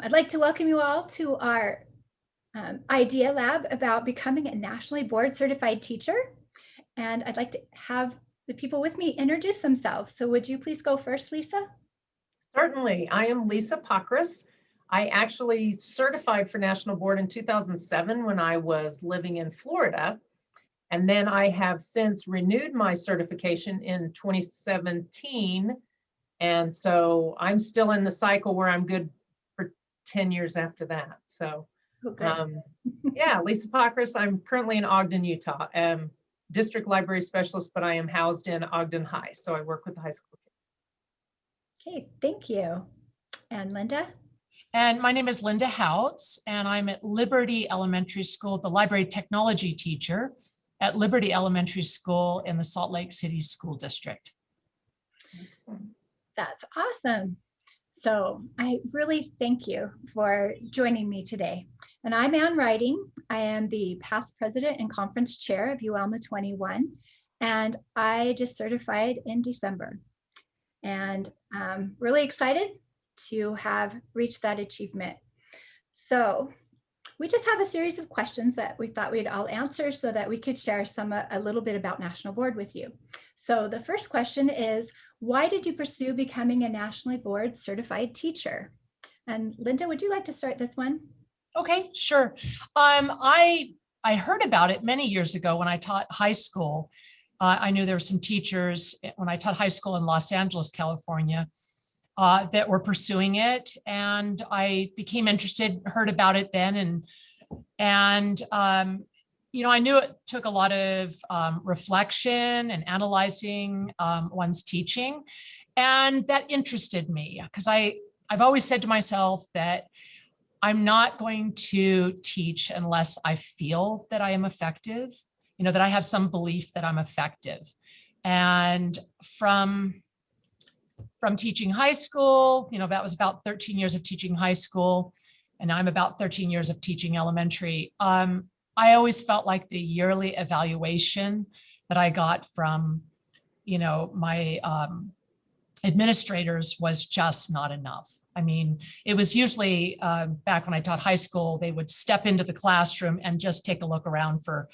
I'd like to welcome you all to our idea lab about becoming a nationally board certified teacher. And I'd like to have the people with me introduce themselves. So would you please go first, Lisa? Certainly. I am Lisa Pockus. I actually certified for National Board in 2007 when I was living in Florida. And then I have since renewed my certification in 2017. And so I'm still in the cycle where I'm good for 10 years after that. So yeah, Lisa Pockus. I'm currently in Ogden, Utah. District Library Specialist, but I am housed in Ogden High. So I work with the high school kids. Okay, thank you. And Linda? And my name is Linda Houtz, and I'm at Liberty Elementary School, the library technology teacher at Liberty Elementary School in the Salt Lake City School District. Excellent. That's awesome. So I really thank you for joining me today. And I'm Ann Writing. I am the past president and conference chair of UELMA 21, and I just certified in December. And I'm really excited to have reached that achievement. So we just have a series of questions that we thought we'd all answer so that we could share a little bit about National Board with you. So the first question is, why did you pursue becoming a Nationally Board Certified Teacher? And Linda, would you like to start this one? Okay, sure. I heard about it many years ago when I taught high school. I knew there were some teachers when I taught high school in Los Angeles, California, that were pursuing it. And I became interested, heard about it then. And you know, I knew it took a lot of reflection and analyzing one's teaching. And that interested me because I've always said to myself that I'm not going to teach unless I feel that I am effective, you know, that I have some belief that I'm effective. And from teaching high school, you know, that was about 13 years of teaching high school, and I'm about 13 years of teaching elementary. I always felt like the yearly evaluation that I got from, you know, my administrators was just not enough. I mean, it was usually back when I taught high school, they would step into the classroom and just take a look around for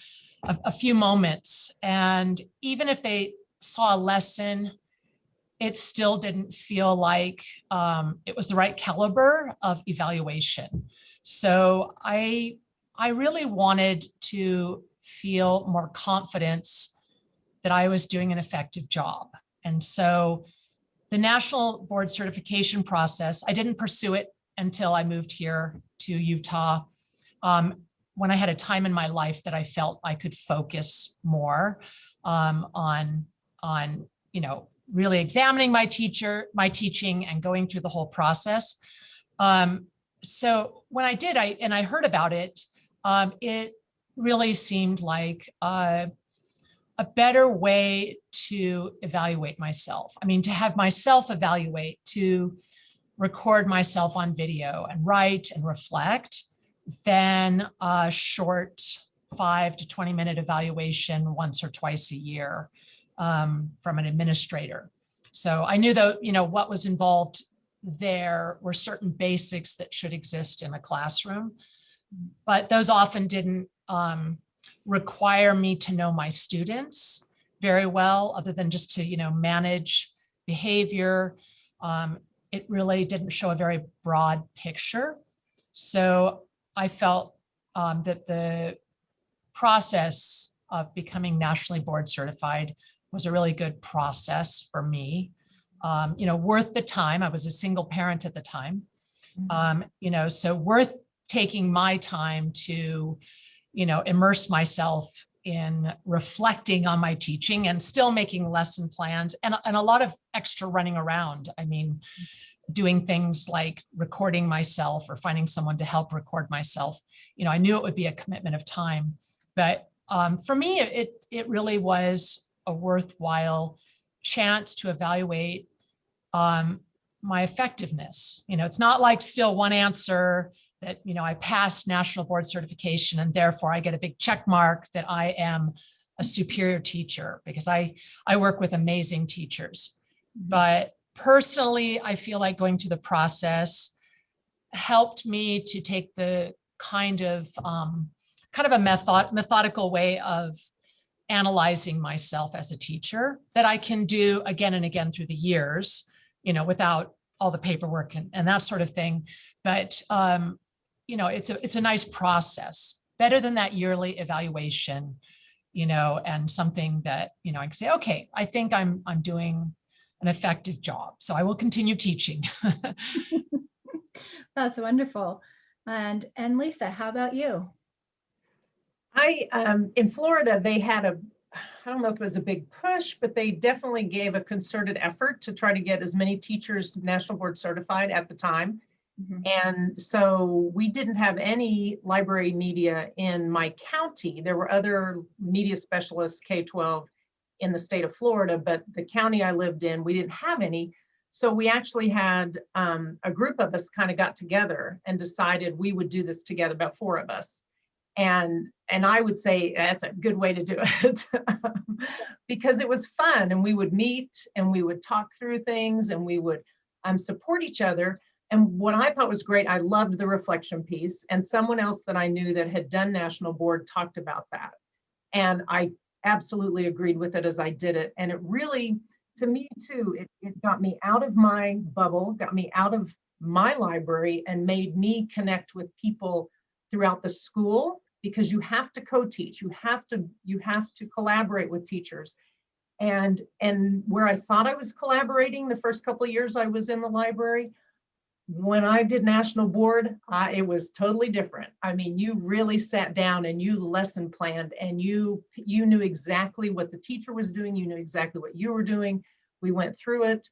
a few moments. And even if they saw a lesson, it still didn't feel like it was the right caliber of evaluation. So I really wanted to feel more confidence that I was doing an effective job. And so the National Board Certification process, I didn't pursue it until I moved here to Utah, when I had a time in my life that I felt I could focus more on, you know, really examining my teaching and going through the whole process. So when I did, I heard about it, it really seemed like a better way to evaluate myself. I mean, to have myself evaluate, to record myself on video and write and reflect, than a short 5 to 20 minute evaluation once or twice a year from an administrator. So I knew that, you know, what was involved there were certain basics that should exist in a classroom, but those often didn't require me to know my students very well, other than just to, you know, manage behavior. It really didn't show a very broad picture. So I felt that the process of becoming nationally board certified was a really good process for me, you know, worth the time. I was a single parent at the time, you know, so worth taking my time to, you know, immerse myself in reflecting on my teaching and still making lesson plans and a lot of extra running around. I mean, doing things like recording myself or finding someone to help record myself. You know, I knew it would be a commitment of time, but for me, it really was a worthwhile chance to evaluate my effectiveness. You know, it's not like still one answer that, you know, I passed National Board Certification and therefore I get a big check mark that I am a superior teacher, because I work with amazing teachers. But personally, I feel like going through the process helped me to take the kind of a methodical way of analyzing myself as a teacher that I can do again and again through the years, without all the paperwork and that sort of thing. But, it's a nice process, better than that yearly evaluation, and something that, I can say, okay, I think I'm doing an effective job, so I will continue teaching. That's wonderful. And Lisa, how about you? In Florida, they had I don't know if it was a big push, but they definitely gave a concerted effort to try to get as many teachers National Board Certified at the time. Mhm. And so we didn't have any library media in my county. There were other media specialists, K-12, in the state of Florida, but the county I lived in, we didn't have any. So we actually had a group of us kind of got together and decided we would do this together, about 4 of us. And I would say that's a good way to do it because it was fun, and we would meet and we would talk through things, and we would support each other. And what I thought was great, I loved the reflection piece, and someone else that I knew that had done National Board talked about that. And I absolutely agreed with it as I did it. And it really, to me too, it got me out of my bubble, got me out of my library, and made me connect with people throughout the school, because you have to co-teach, you have to collaborate with teachers. And where I thought I was collaborating the first couple of years I was in the library, when I did National Board, it was totally different. I mean, you really sat down and you lesson planned, and you knew exactly what the teacher was doing, you knew exactly what you were doing. We went through it.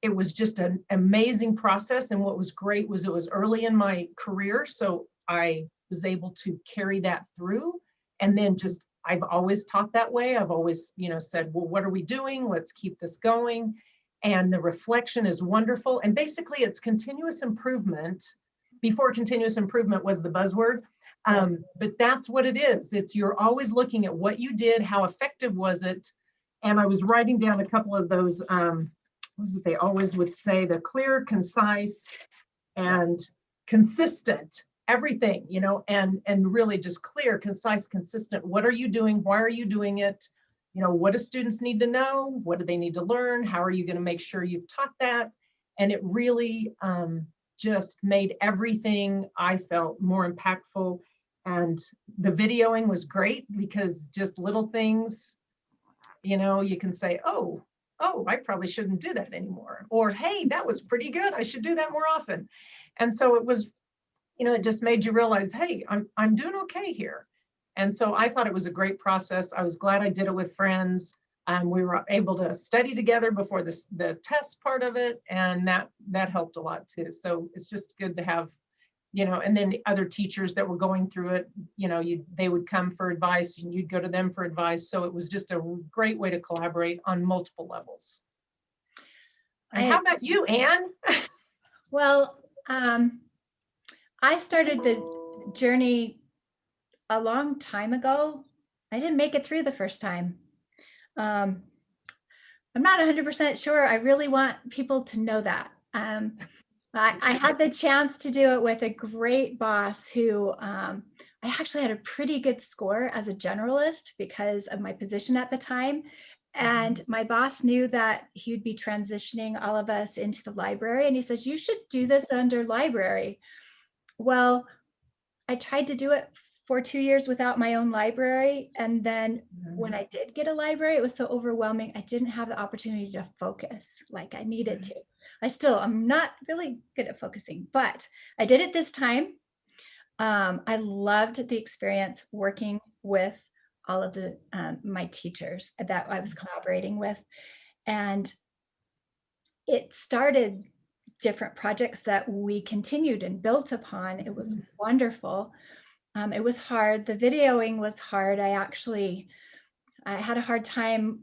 It was just an amazing process. And what was great was it was early in my career, so I was able to carry that through. And then I've always taught that way. I've always, said, well, what are we doing? Let's keep this going. And the reflection is wonderful. And basically it's continuous improvement. Before continuous improvement was the buzzword. But that's what it is. You're always looking at what you did, how effective was it? And I was writing down a couple of those, what was it they always would say, the clear, concise, and consistent, everything, and really just clear, concise, consistent. What are you doing? Why are you doing it? What do students need to know? What do they need to learn? How are you going to make sure you've taught that? And it really just made everything, I felt, more impactful. And the videoing was great, because just little things, you can say, oh, I probably shouldn't do that anymore. Or, hey, that was pretty good, I should do that more often. And so it was, it just made you realize, hey, I'm doing okay here. And so I thought it was a great process. I was glad I did it with friends. We were able to study together before the test part of it, and that helped a lot too. So it's just good to have, and then other teachers that were going through it, they would come for advice and you'd go to them for advice. So it was just a great way to collaborate on multiple levels. And how about you, Anne? Well, I started the journey a long time ago. I didn't make it through the first time. I'm not 100% sure. I really want people to know that. I had the chance to do it with a great boss who I actually had a pretty good score as a generalist because of my position at the time. And my boss knew that he would be transitioning all of us into the library. And he says, you should do this under library. Well, I tried to do it for 2 years without my own library. And then when I did get a library, it was so overwhelming. I didn't have the opportunity to focus like I needed to. I'm not really good at focusing, but I did it this time. I loved the experience working with all of my teachers that I was collaborating with. And it started different projects that we continued and built upon. It was wonderful. It was hard. The videoing was hard. I had a hard time.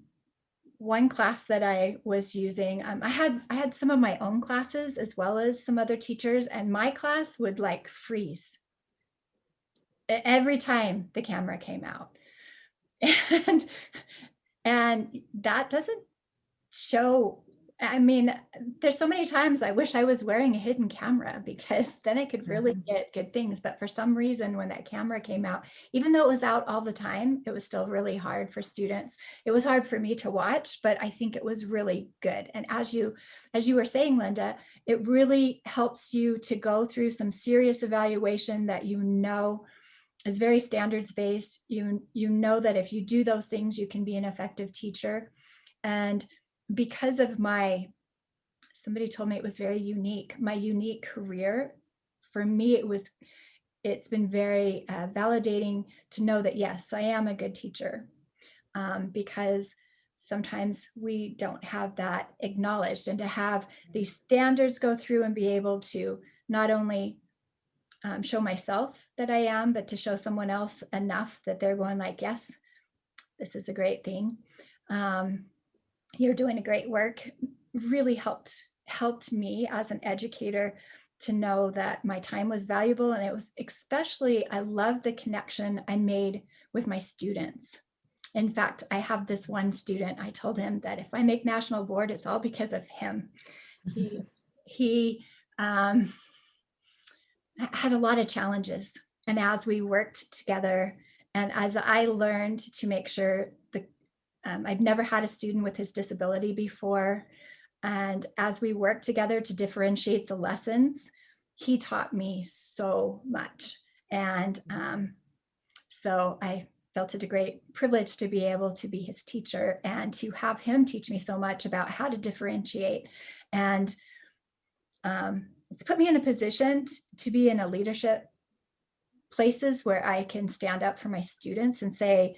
One class that I was using, I had some of my own classes as well as some other teachers, and my class would like freeze every time the camera came out. And that doesn't show I mean, there's so many times I wish I was wearing a hidden camera because then I could really get good things. But for some reason, when that camera came out, even though it was out all the time, it was still really hard for students. It was hard for me to watch, but I think it was really good. And as you were saying, Linda, it really helps you to go through some serious evaluation that you know is very standards based. You know that if you do those things, you can be an effective teacher. And because of somebody told me it was very unique, my unique career, for me, it's been very validating to know that, yes, I am a good teacher, because sometimes we don't have that acknowledged, and to have these standards go through and be able to not only show myself that I am, but to show someone else enough that they're going like, yes, this is a great thing. You're doing a great work, really helped me as an educator to know that my time was valuable. And it was especially, I love the connection I made with my students. In fact, I have this one student, I told him that if I make national board, it's all because of him. He had a lot of challenges. And as we worked together, and as I learned to make sure I'd never had a student with his disability before. And as we worked together to differentiate the lessons, he taught me so much. And so I felt it a great privilege to be able to be his teacher and to have him teach me so much about how to differentiate. And it's put me in a position to be in a leadership places where I can stand up for my students and say,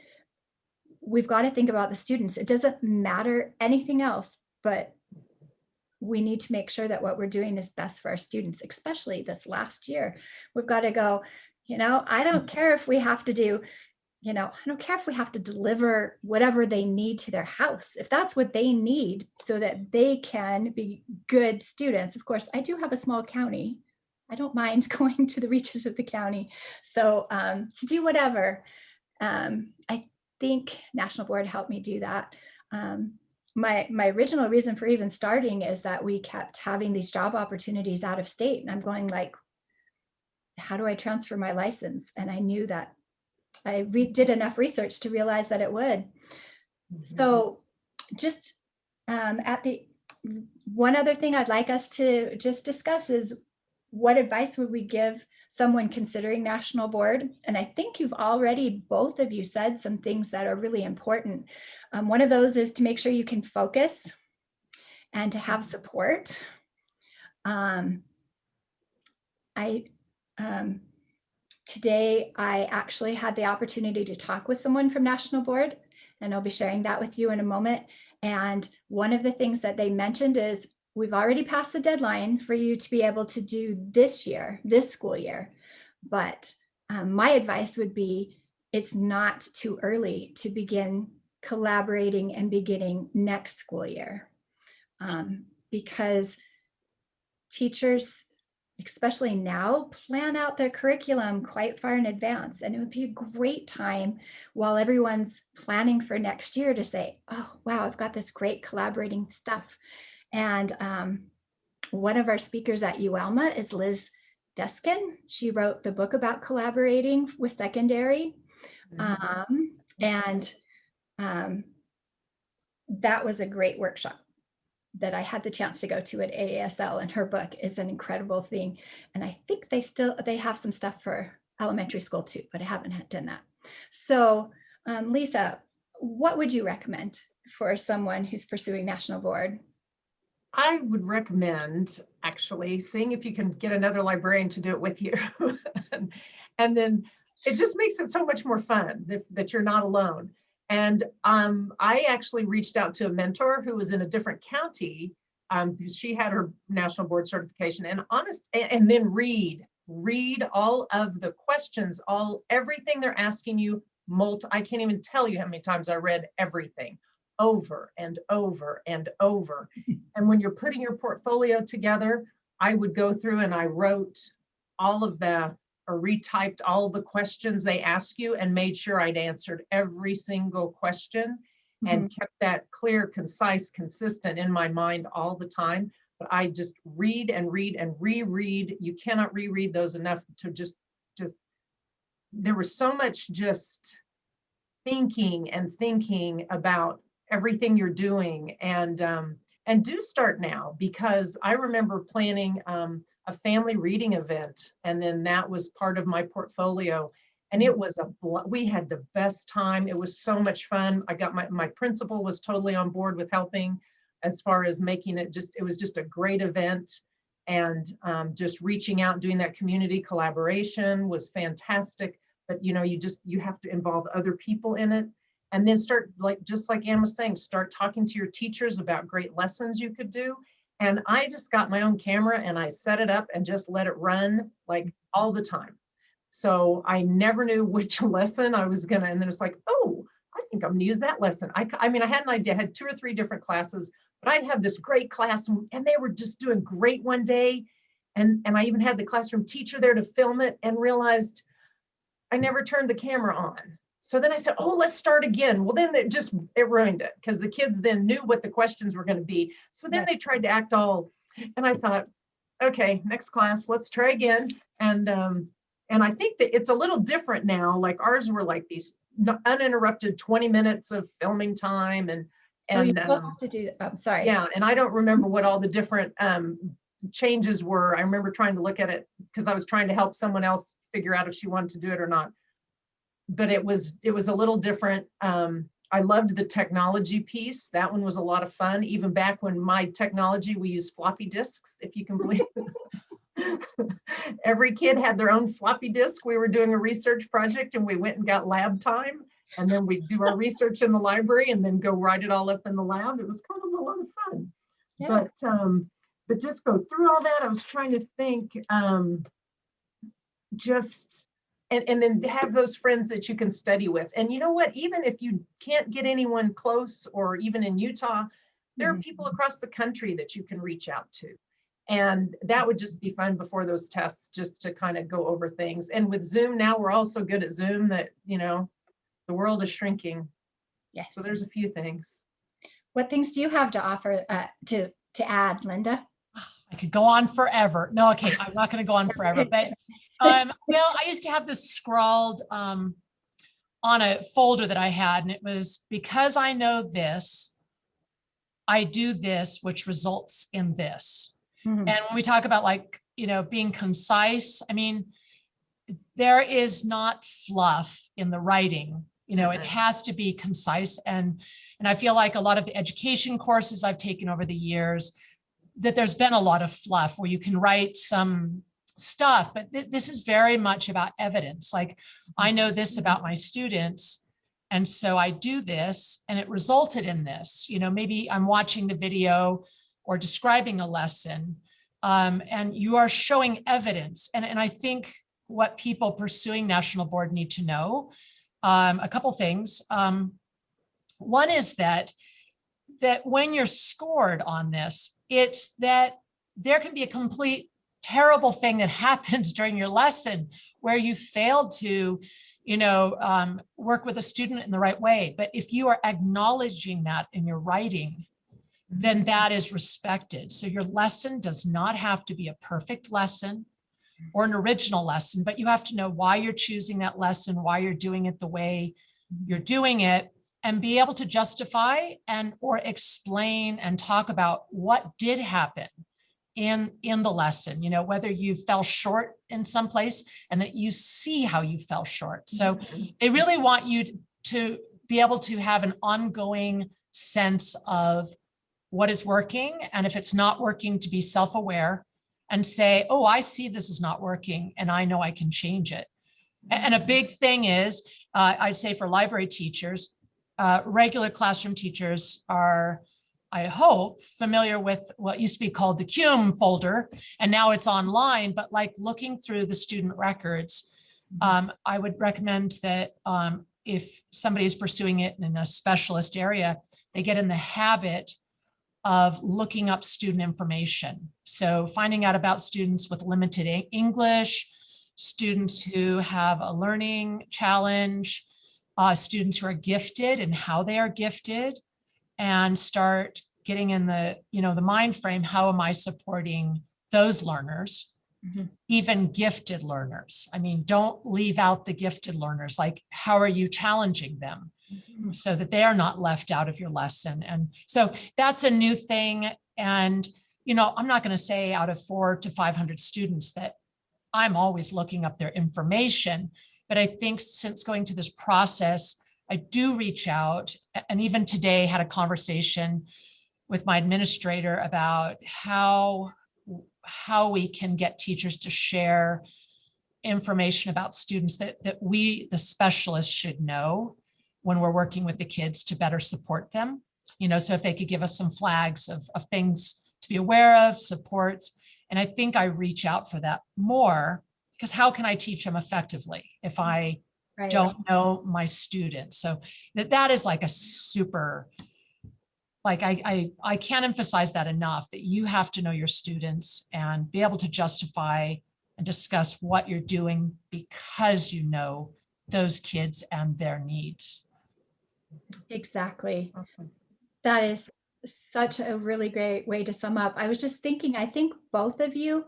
we've got to think about the students. It doesn't matter anything else, but we need to make sure that what we're doing is best for our students, especially this last year. We've got to go, I don't care if we have to do, I don't care if we have to deliver whatever they need to their house, if that's what they need so that they can be good students. Of course, I do have a small county. I don't mind going to the reaches of the county. So to do whatever, I think National Board helped me do that. My original reason for even starting is that we kept having these job opportunities out of state, and I'm going like, how do I transfer my license? And I knew that I did enough research to realize that it would. So just one other thing I'd like us to just discuss is, what advice would we give someone considering national board? And I think you've already, both of you, said some things that are really important. One of those is to make sure you can focus and to have support. Today, I actually had the opportunity to talk with someone from National Board, and I'll be sharing that with you in a moment. And one of the things that they mentioned is, we've already passed the deadline for you to be able to do this school year. But my advice would be, it's not too early to begin collaborating and beginning next school year. Because teachers, especially now, plan out their curriculum quite far in advance. And it would be a great time while everyone's planning for next year to say, oh, wow, I've got this great collaborating stuff. And one of our speakers at UELMA is Liz Deskin. She wrote the book about collaborating with secondary. And that was a great workshop that I had the chance to go to at AASL, and her book is an incredible thing. And I think they have some stuff for elementary school too, but I haven't done that. So Lisa, what would you recommend for someone who's pursuing national board? I would recommend actually seeing if you can get another librarian to do it with you. And then it just makes it so much more fun that you're not alone. And I actually reached out to a mentor who was in a different county because she had her national board certification, and then read all of the questions, everything they're asking you. I can't even tell you how many times I read everything over and over and over. And when you're putting your portfolio together, I would go through and I wrote retyped all the questions they ask you and made sure I'd answered every single question. and kept that clear, concise, consistent in my mind all the time. But I just read and read and reread. You cannot reread those enough to just, there was so much just thinking and thinking about everything you're doing. And do start now, because I remember planning a family reading event, and then that was part of my portfolio. And it was we had the best time. It was so much fun. I got my principal was totally on board with helping as far as making it it was just a great event. And just reaching out, doing that community collaboration was fantastic. But you have to involve other people in it. And then start, just like Ann was saying, start talking to your teachers about great lessons you could do. And I just got my own camera and I set it up and just let it run like all the time. So I never knew which lesson I was gonna, and then it's like, oh, I think I'm gonna use that lesson. I mean, I had an idea, I had 2 or 3 different classes, but I'd have this great class and they were just doing great one day. And I even had the classroom teacher there to film it, and realized I never turned the camera on. So then I said, oh, let's start again. Well, then it ruined it, because the kids then knew what the questions were going to be. So then they tried to act all, and I thought, okay, next class, let's try again. And I think that it's a little different now. Like ours were like these uninterrupted 20 minutes of filming time. And you still have to do, I'm sorry. Yeah, and I don't remember what all the different changes were. I remember trying to look at it because I was trying to help someone else figure out if she wanted to do it or not. But it was a little different. I loved the technology piece. That one was a lot of fun. Even back when my technology, we used floppy disks, if you can believe it. Every kid had their own floppy disk. We were doing a research project and we went and got lab time. And then we'd do our research in the library and then go write it all up in the lab. It was kind of a lot of fun. Yeah. But just go through all that. I was trying to think, and then have those friends that you can study with. And you know what, even if you can't get anyone close, or even in Utah, there are people across the country that you can reach out to. And that would just be fun before those tests, just to kind of go over things. And with Zoom now, we're all so good at Zoom that, the world is shrinking. Yes. So there's a few things. What things do you have to offer to add, Linda? I could go on forever. No, okay, I'm not going to go on forever. But well, I used to have this scrawled on a folder that I had, and it was, because I know this, I do this, which results in this. And when we talk about being concise, I mean, there is not fluff in the writing. It has to be concise. And I feel like a lot of the education courses I've taken over the years, that there's been a lot of fluff where you can write some stuff, but this is very much about evidence. Like, I know this about my students, and so I do this, and it resulted in this. Maybe I'm watching the video or describing a lesson, and you are showing evidence. And I think what people pursuing National Board need to know, a couple things. One is that when you're scored on this, it's that there can be a complete terrible thing that happens during your lesson where you failed to, work with a student in the right way. But if you are acknowledging that in your writing, then that is respected. So your lesson does not have to be a perfect lesson or an original lesson, but you have to know why you're choosing that lesson, why you're doing it the way you're doing it, and be able to justify or explain and talk about what did happen in the lesson, whether you fell short in some place and that you see how you fell short. So they really want you to be able to have an ongoing sense of what is working. And if it's not working, to be self-aware and say, oh, I see this is not working and I know I can change it. And a big thing is, I'd say for library teachers, regular classroom teachers are, I hope, familiar with what used to be called the CUME folder, and now it's online, but like looking through the student records, I would recommend that if somebody is pursuing it in a specialist area, they get in the habit of looking up student information. So finding out about students with limited English, students who have a learning challenge, students who are gifted and how they are gifted, and start getting in the, the mind frame, how am I supporting those learners, even gifted learners? I mean, don't leave out the gifted learners. Like, how are you challenging them so that they are not left out of your lesson? And so that's a new thing. And, I'm not going to say out of 400 to 500 students that I'm always looking up their information, but I think since going through this process, I do reach out, and even today had a conversation with my administrator about how we can get teachers to share information about students that we, the specialists, should know when we're working with the kids to better support them. So if they could give us some flags of things to be aware of, supports. And I think I reach out for that more, because how can I teach them effectively if I don't know my students? So that is like a super, like, I can't emphasize that enough, that you have to know your students and be able to justify and discuss what you're doing because you know those kids and their needs. Exactly. Awesome. That is such a really great way to sum up. I was just thinking, I think both of you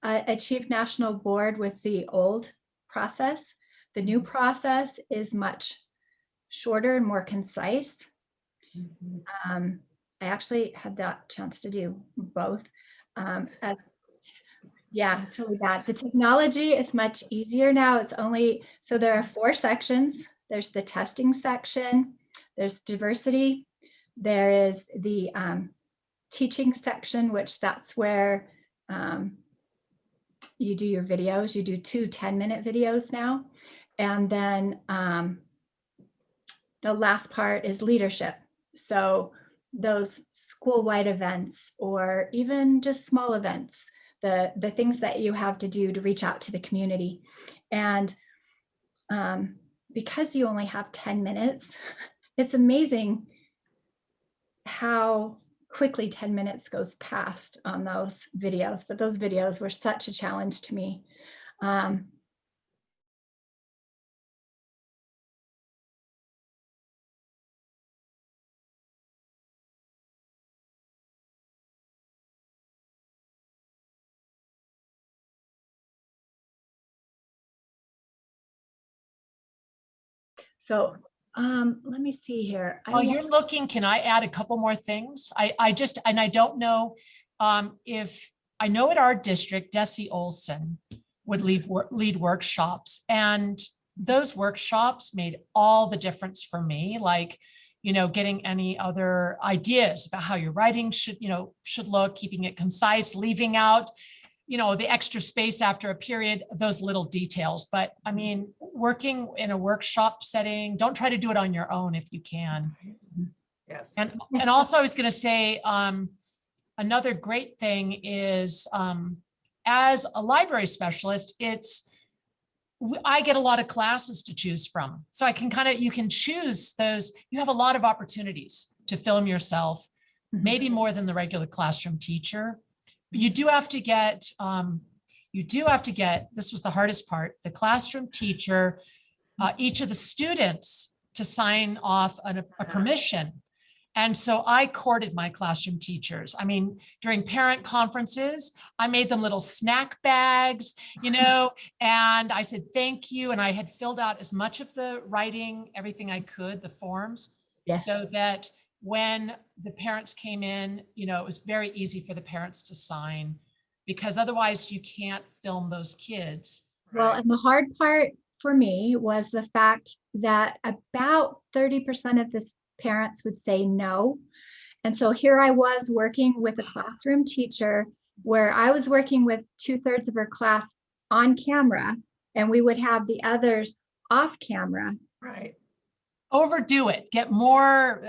achieved national board with the old process. The new process is much shorter and more concise. I actually had that chance to do both. Yeah, it's really bad. The technology is much easier now. So there are 4 sections. There's the testing section, there's diversity, there is the teaching section, which that's where you do your videos. You do 2 10-minute videos now. And then the last part is leadership. So those school-wide events, or even just small events, the things that you have to do to reach out to the community. And because you only have 10 minutes, it's amazing how quickly 10 minutes goes past on those videos. But those videos were such a challenge to me. So let me see here. While you're looking, can I add a couple more things? I don't know if, I know at our district, Desi Olson would lead workshops, and those workshops made all the difference for me. Like, getting any other ideas about how your writing should look, keeping it concise, leaving out the extra space after a period, those little details. But I mean, working in a workshop setting, don't try to do it on your own if you can. Yes. And also I was going to say, another great thing is, as a library specialist, I get a lot of classes to choose from. So you can choose those. You have a lot of opportunities to film yourself, maybe more than the regular classroom teacher. But you do have to get, this was the hardest part, the classroom teacher, each of the students to sign off on a permission. And so I courted my classroom teachers. I mean, during parent conferences, I made them little snack bags, and I said, thank you. And I had filled out as much of the writing, everything I could, the forms, so that when the parents came in, it was very easy for the parents to sign, because otherwise you can't film those kids. Well, and the hard part for me was the fact that about 30% of the parents would say no. And so here I was working with a classroom teacher where I was working with 2/3 of her class on camera, and we would have the others off camera. Right. Overdo it, get more,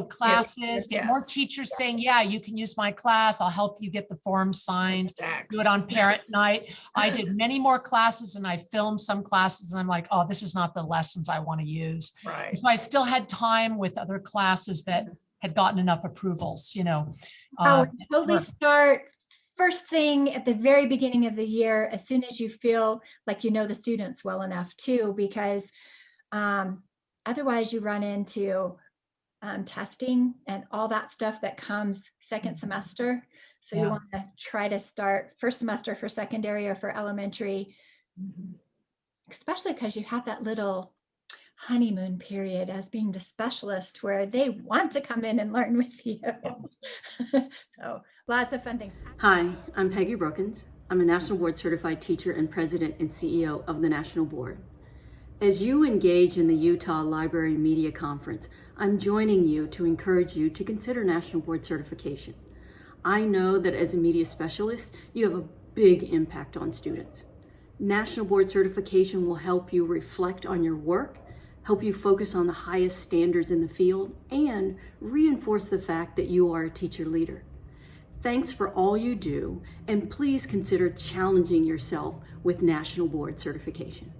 classes, get more Yes. teachers saying, yeah, you can use my class. I'll help you get the form signed, do it on parent night. I did many more classes, and I filmed some classes, and I'm like, oh, this is not the lessons I want to use. Right. So I still had time with other classes that had gotten enough approvals, Totally start first thing at the very beginning of the year, as soon as you feel like the students well enough too, because Otherwise, you run into testing and all that stuff that comes second semester. So you Yeah. want to try to start first semester for secondary or for elementary, especially because you have that little honeymoon period as being the specialist where they want to come in and learn with you. So lots of fun things. Hi, I'm Peggy Brookins. I'm a National Board Certified Teacher and President and CEO of the National Board. As you engage in the Utah Library Media Conference, I'm joining you to encourage you to consider National Board Certification. I know that as a media specialist, you have a big impact on students. National Board Certification will help you reflect on your work, help you focus on the highest standards in the field, and reinforce the fact that you are a teacher leader. Thanks for all you do, and please consider challenging yourself with National Board Certification.